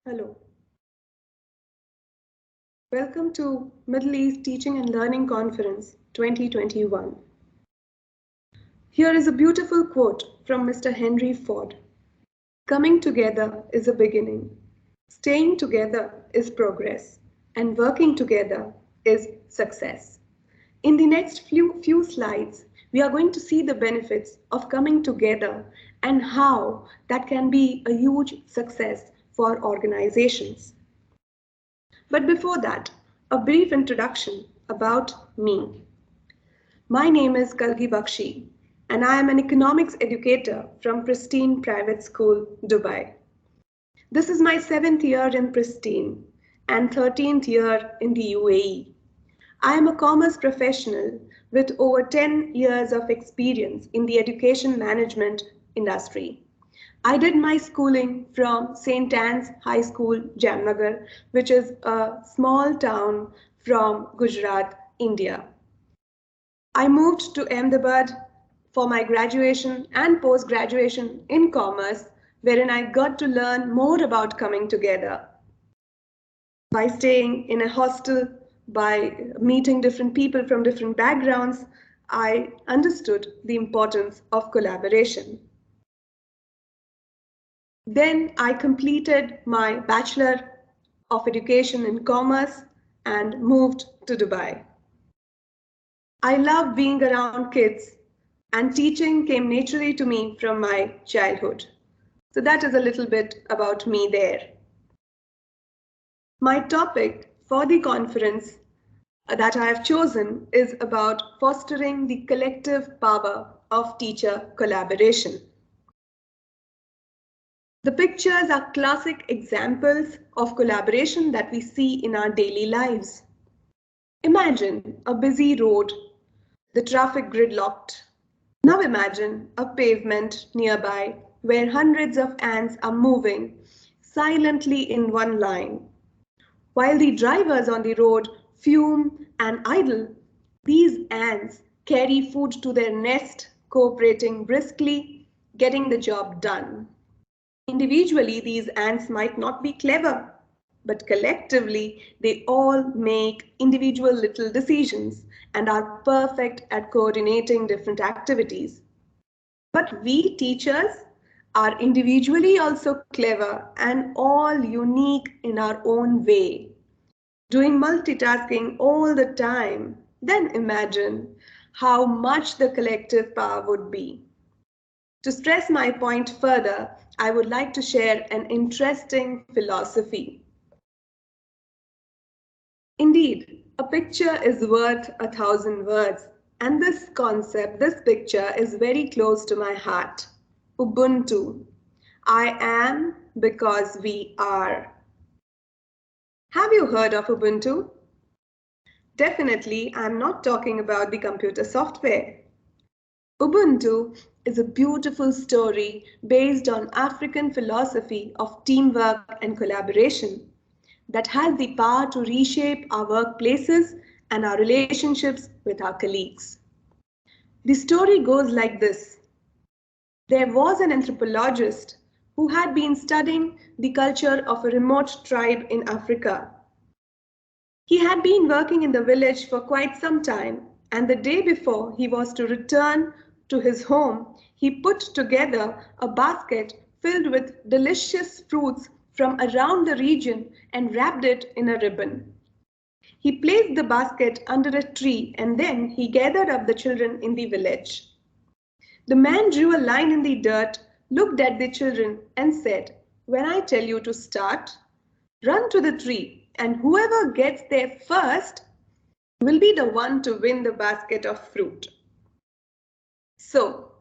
Hello. Welcome to Middle East Teaching and Learning Conference 2021. Here is a beautiful quote from Mr. Henry Ford. Coming together is a beginning. Staying together is progress. And working together is success. In the next few slides, we are going to see the benefits of coming together and how that can be a huge success for organizations. But before that, a brief introduction about me. My name is Kalgi Bakshi, and I am an economics educator from Pristine Private School, Dubai. This is my 7th year in Pristine and 13th year in the UAE. I am a commerce professional with over 10 years of experience in the education management industry. I did my schooling from St. Anne's High School, Jamnagar, which is a small town from Gujarat, India. I moved to Ahmedabad for my graduation and post-graduation in commerce, wherein I got to learn more about coming together. By staying in a hostel, by meeting different people from different backgrounds, I understood the importance of collaboration. Then I completed my Bachelor of Education in Commerce and moved to Dubai. I love being around kids, and teaching came naturally to me from my childhood. So that is a little bit about me there. My topic for the conference that I have chosen is about fostering the collective power of teacher collaboration. The pictures are classic examples of collaboration that we see in our daily lives. Imagine a busy road, the traffic gridlocked. Now imagine a pavement nearby where hundreds of ants are moving silently in one line. While the drivers on the road fume and idle, these ants carry food to their nest, cooperating briskly, getting the job done. Individually, these ants might not be clever, but collectively, they all make individual little decisions and are perfect at coordinating different activities. But we teachers are individually also clever and all unique in our own way, doing multitasking all the time. Then imagine how much the collective power would be. To stress my point further, I would like to share an interesting philosophy. Indeed, a picture is worth 1,000 words, and this concept, this picture is very close to my heart. Ubuntu. I am because we are. Have you heard of Ubuntu? Definitely, I'm not talking about the computer software. Ubuntu is a beautiful story based on African philosophy of teamwork and collaboration that has the power to reshape our workplaces and our relationships with our colleagues. The story goes like this. There was an anthropologist who had been studying the culture of a remote tribe in Africa. He had been working in the village for quite some time, and the day before he was to return to his home, he put together a basket filled with delicious fruits from around the region and wrapped it in a ribbon. He placed the basket under a tree and then he gathered up the children in the village. The man drew a line in the dirt, looked at the children and said, "When I tell you to start, run to the tree, and whoever gets there first will be the one to win the basket of fruit." So,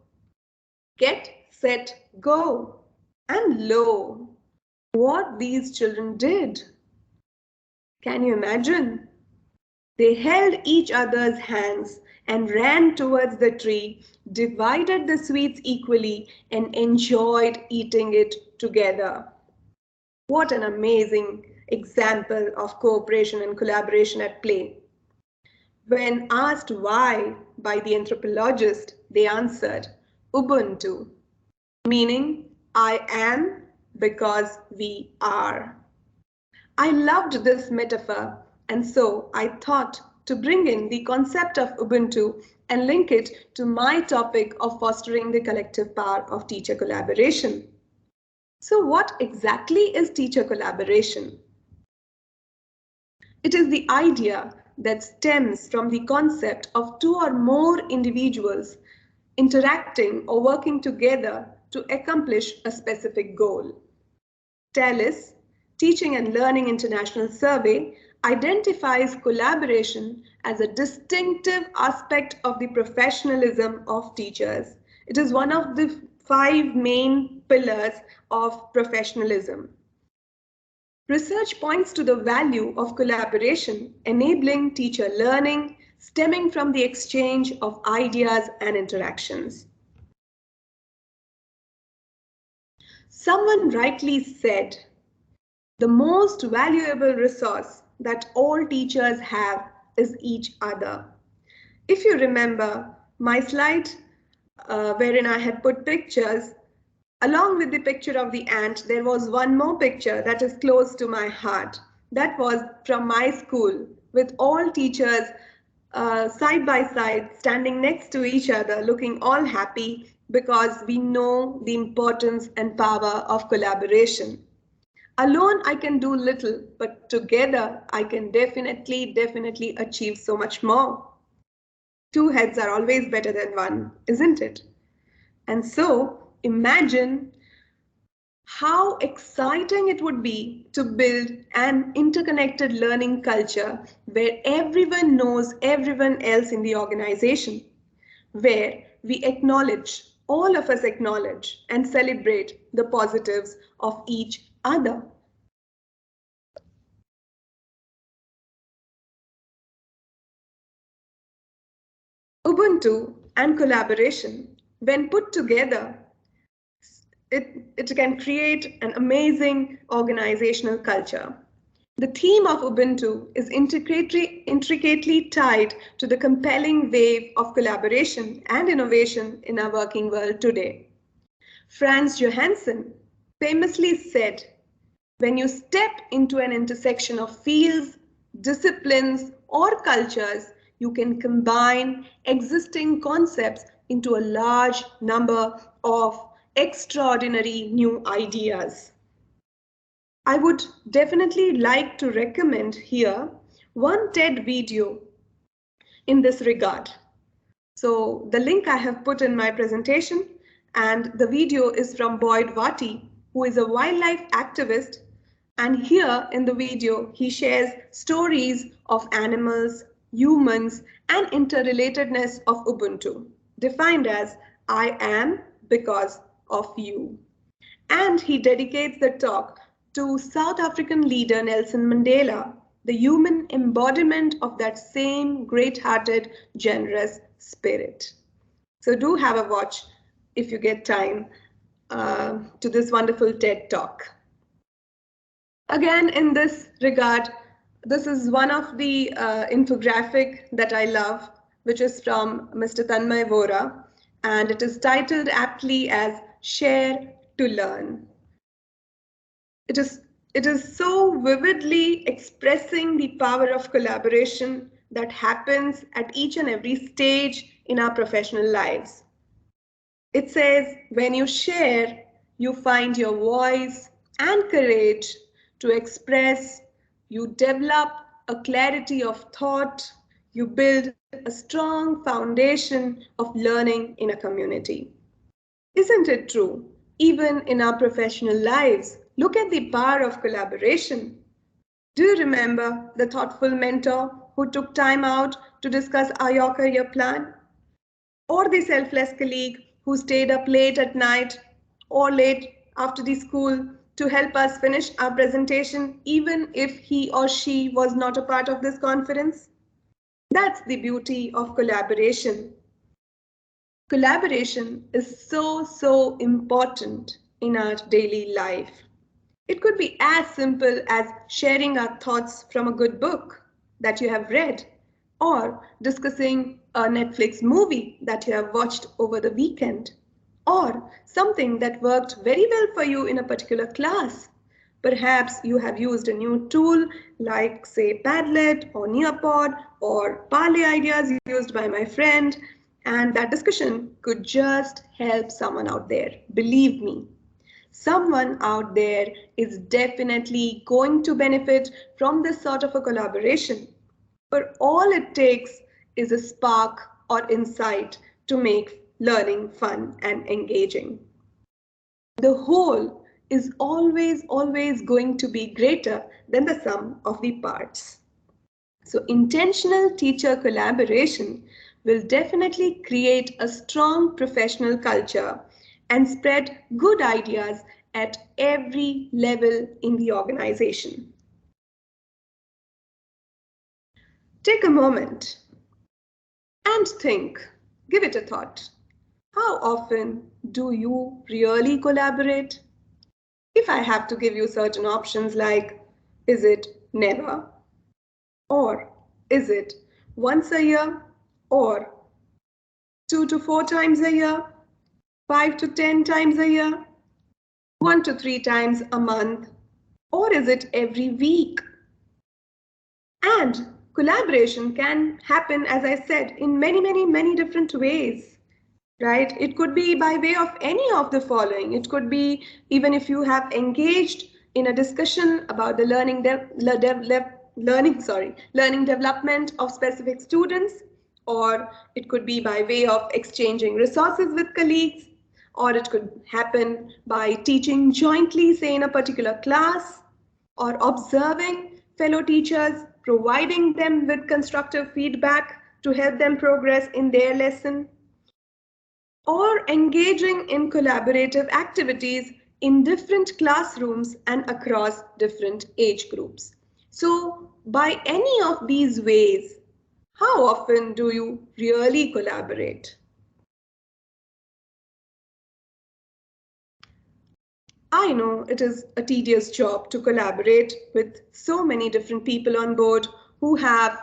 get, set, go. And lo, what these children did. Can you imagine? They held each other's hands and ran towards the tree, divided the sweets equally, and enjoyed eating it together. What an amazing example of cooperation and collaboration at play. When asked why by the anthropologist, they answered, Ubuntu, meaning I am because we are. I loved this metaphor, and so I thought to bring in the concept of Ubuntu and link it to my topic of fostering the collective power of teacher collaboration. So what exactly is teacher collaboration? It is the idea that stems from the concept of two or more individuals interacting or working together to accomplish a specific goal. TALIS, Teaching and Learning International Survey, identifies collaboration as a distinctive aspect of the professionalism of teachers. It is one of the 5 main pillars of professionalism. Research points to the value of collaboration, enabling teacher learning, stemming from the exchange of ideas and interactions. Someone rightly said, the most valuable resource that all teachers have is each other. If you remember my slide wherein I had put pictures, along with the picture of the ant, there was one more picture that is close to my heart. That was from my school, with all teachers side by side, standing next to each other, looking all happy because we know the importance and power of collaboration. Alone, I can do little, but together, I can definitely achieve so much more. 2 heads are always better than one, isn't it? And so, imagine how exciting it would be to build an interconnected learning culture where everyone knows everyone else in the organization, where we acknowledge, all of us acknowledge and celebrate the positives of each other. Ubuntu and collaboration, when put together, it can create an amazing organizational culture. The theme of Ubuntu is intricately tied to the compelling wave of collaboration and innovation in our working world today. Franz Johansson famously said, when you step into an intersection of fields, disciplines, or cultures, you can combine existing concepts into a large number of extraordinary new ideas. I would definitely like to recommend here one TED video in this regard. So the link I have put in my presentation, and the video is from Boyd Vati, who is a wildlife activist. And here in the video, he shares stories of animals, humans, and interrelatedness of Ubuntu, defined as I am because of you. And he dedicates the talk to South African leader Nelson Mandela, the human embodiment of that same great-hearted, generous spirit. So do have a watch if you get time to this wonderful TED Talk. Again, in this regard, this is one of the infographic that I love, which is from Mr. Tanmay Vora, and it is titled aptly as Share to Learn. It is so vividly expressing the power of collaboration that happens at each and every stage in our professional lives. It says, when you share, you find your voice and courage to express, you develop a clarity of thought, you build a strong foundation of learning in a community. Isn't it true? Even in our professional lives, look at the power of collaboration. Do you remember the thoughtful mentor who took time out to discuss your career plan? Or the selfless colleague who stayed up late at night or late after the school to help us finish our presentation, even if he or she was not a part of this conference? That's the beauty of collaboration. Collaboration is so important in our daily life. It could be as simple as sharing our thoughts from a good book that you have read, or discussing a Netflix movie that you have watched over the weekend, or something that worked very well for you in a particular class, Perhaps you have used a new tool like, say, Padlet or Nearpod or Parley ideas used by my friend, and that discussion could just help someone out there. Believe me, someone out there is definitely going to benefit from this sort of a collaboration. But all it takes is a spark or insight to make learning fun and engaging. The whole is always going to be greater than the sum of the parts. So intentional teacher collaboration will definitely create a strong professional culture and spread good ideas at every level in the organization. Take a moment and think, give it a thought. How often do you really collaborate? If I have to give you certain options like, is it never? Or is it once a year? Or 2 to 4 times a year? 5 to 10 times a year? 1 to 3 times a month? Or is it every week? And collaboration can happen, as I said, in many different ways. Right? It could be by way of any of the following. It could be even if you have engaged in a discussion about the learning development of specific students, or it could be by way of exchanging resources with colleagues, or it could happen by teaching jointly, say in a particular class, or observing fellow teachers, providing them with constructive feedback to help them progress in their lesson, or engaging in collaborative activities in different classrooms and across different age groups. So, by any of these ways, how often do you really collaborate? I know it is a tedious job to collaborate with so many different people on board who have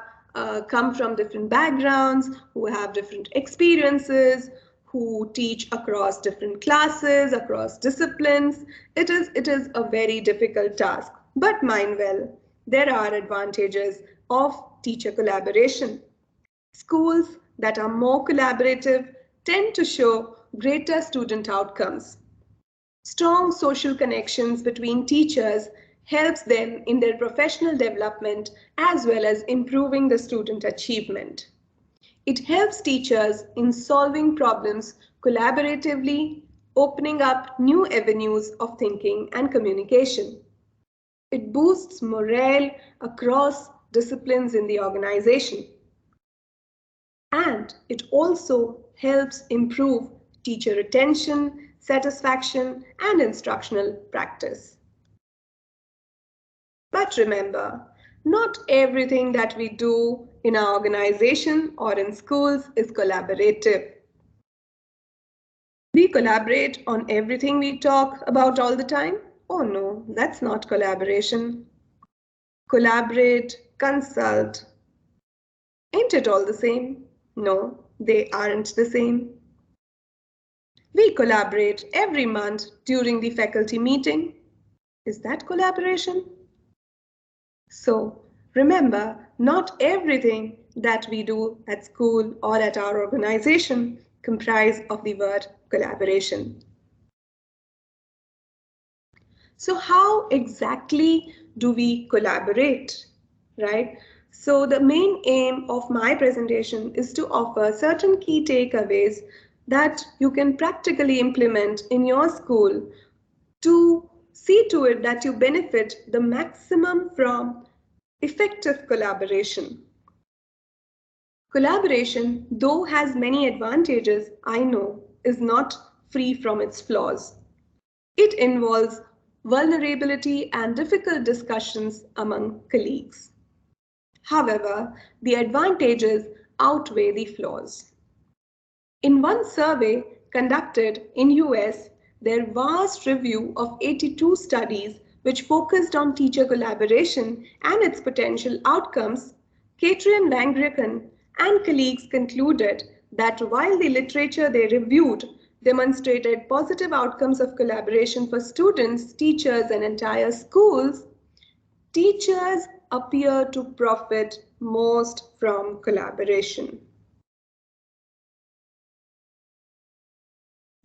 come from different backgrounds, who have different experiences, who teach across different classes, across disciplines. It is a very difficult task. But mind well, there are advantages of teacher collaboration. Schools that are more collaborative tend to show greater student outcomes. Strong social connections between teachers helps them in their professional development as well as improving the student achievement. It helps teachers in solving problems collaboratively, opening up new avenues of thinking and communication. It boosts morale across disciplines in the organization. And it also helps improve teacher retention, satisfaction, and instructional practice. But remember, not everything that we do in our organization or in schools is collaborative. We collaborate on everything we talk about all the time? Oh no, that's not collaboration. Collaborate, consult. Ain't it all the same? No, they aren't the same. We collaborate every month during the faculty meeting. Is that collaboration? So remember, not everything that we do at school or at our organization comprise of the word collaboration. So how exactly do we collaborate, right? So the main aim of my presentation is to offer certain key takeaways that you can practically implement in your school to see to it that you benefit the maximum from effective collaboration. Collaboration, though has many advantages, I know, is not free from its flaws. It involves vulnerability and difficult discussions among colleagues. However, the advantages outweigh the flaws. In one survey conducted in US, their vast review of 82 studies which focused on teacher collaboration and its potential outcomes, Katrian Langricken and colleagues concluded that while the literature they reviewed demonstrated positive outcomes of collaboration for students, teachers, and entire schools, teachers appear to profit most from collaboration.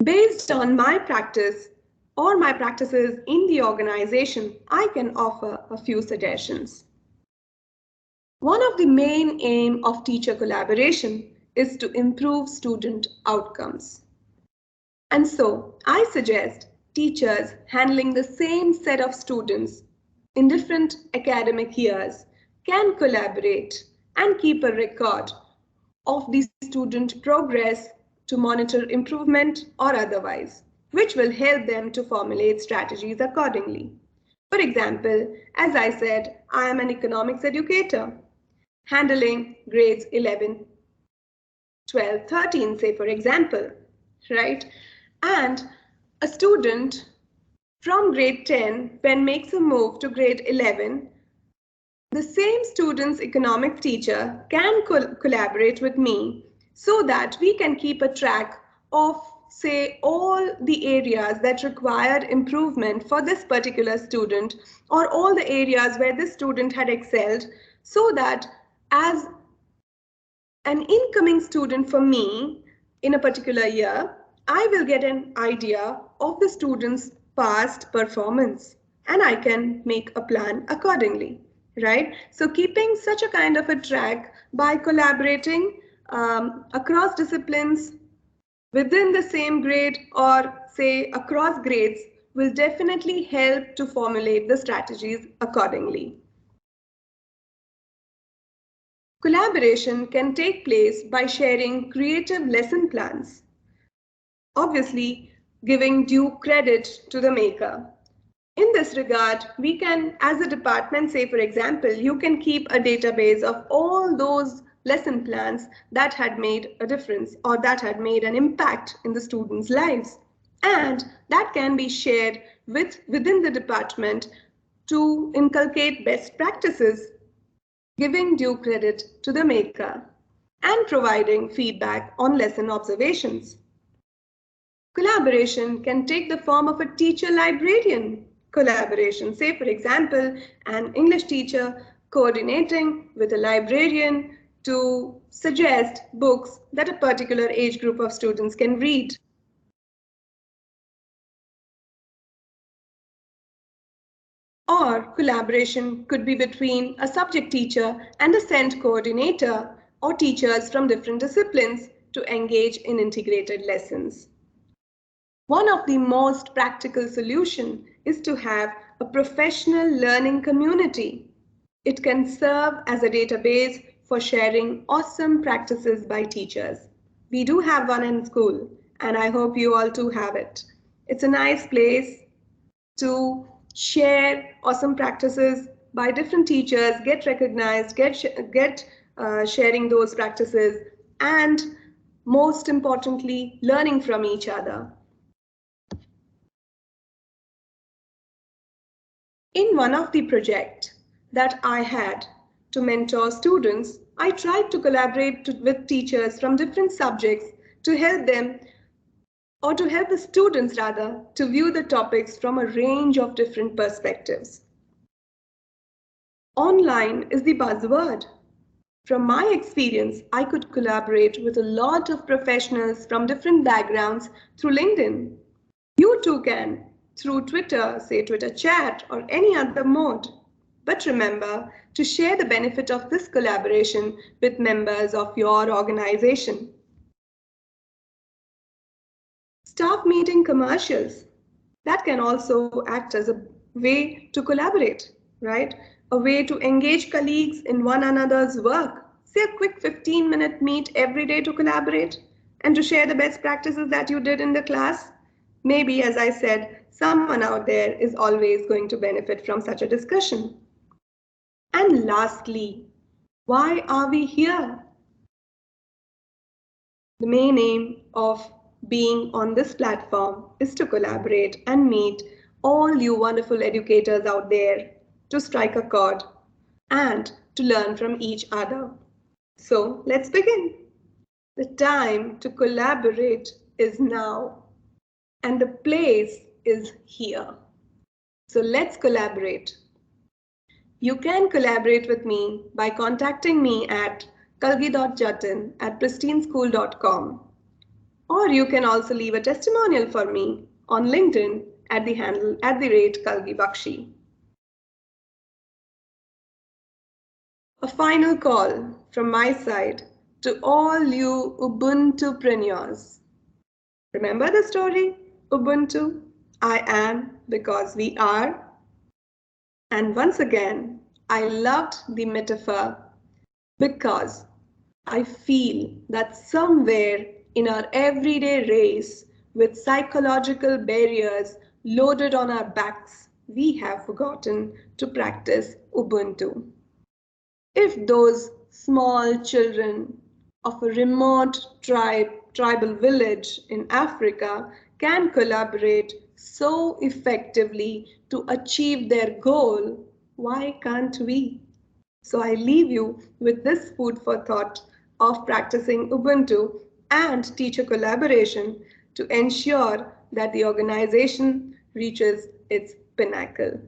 Based on my practice or my practices in the organization, I can offer a few suggestions. One of the main aims of teacher collaboration is to improve student outcomes. And so I suggest teachers handling the same set of students in different academic years can collaborate and keep a record of the student progress to monitor improvement or otherwise, which will help them to formulate strategies accordingly. For example, as I said, I am an economics educator handling grades 11, 12, 13, say for example, right? And a student from grade 10 when makes a move to grade 11, the same student's economics teacher can collaborate with me so that we can keep a track of, say, all the areas that required improvement for this particular student or all the areas where this student had excelled, so that as an incoming student for me in a particular year, I will get an idea of the student's past performance and I can make a plan accordingly, right? So keeping such a kind of a track by collaborating across disciplines within the same grade or say across grades will definitely help to formulate the strategies accordingly. Collaboration can take place by sharing creative lesson plans, obviously giving due credit to the maker. In this regard, we can, as a department, say for example, you can keep a database of all those lesson plans that had made a difference or that had made an impact in the students' lives. And that can be shared within the department to inculcate best practices, giving due credit to the maker, and providing feedback on lesson observations. Collaboration can take the form of a teacher-librarian collaboration. Say, for example, an English teacher coordinating with a librarian to suggest books that a particular age group of students can read. Or collaboration could be between a subject teacher and a SEND coordinator or teachers from different disciplines to engage in integrated lessons. One of the most practical solutions is to have a professional learning community. It can serve as a database for sharing awesome practices by teachers. We do have one in school, and I hope you all too have it. It's a nice place to share awesome practices by different teachers, get recognized, get sharing those practices, and most importantly, learning from each other. In one of the projects that I had to mentor students, I tried to collaborate with teachers from different subjects to help them, or to help the students rather, to view the topics from a range of different perspectives. Online is the buzzword. From my experience, I could collaborate with a lot of professionals from different backgrounds through LinkedIn. You too can, through Twitter, say Twitter chat or any other mode. But remember to share the benefit of this collaboration with members of your organization. Staff meeting commercials. That can also act as a way to collaborate, right? A way to engage colleagues in one another's work. Say a quick 15-minute meet every day to collaborate and to share the best practices that you did in the class. Maybe, as I said, someone out there is always going to benefit from such a discussion. And lastly, why are we here? The main aim of being on this platform is to collaborate and meet all you wonderful educators out there to strike a chord and to learn from each other. So let's begin. The time to collaborate is now. and the place is here. So let's collaborate. You can collaborate with me by contacting me at kalgi.jatin@pristineschool.com, or you can also leave a testimonial for me on LinkedIn at the handle @Kalgi Bakshi. A final call from my side to all you Ubuntupreneurs. Remember the story? Ubuntu, I am because we are. And once again, I loved the metaphor because I feel that somewhere in our everyday race with psychological barriers loaded on our backs, we have forgotten to practice Ubuntu. If those small children of a remote tribal village in Africa can collaborate so effectively to achieve their goal, why can't we? So I leave you with this food for thought of practicing Ubuntu and teacher collaboration to ensure that the organization reaches its pinnacle.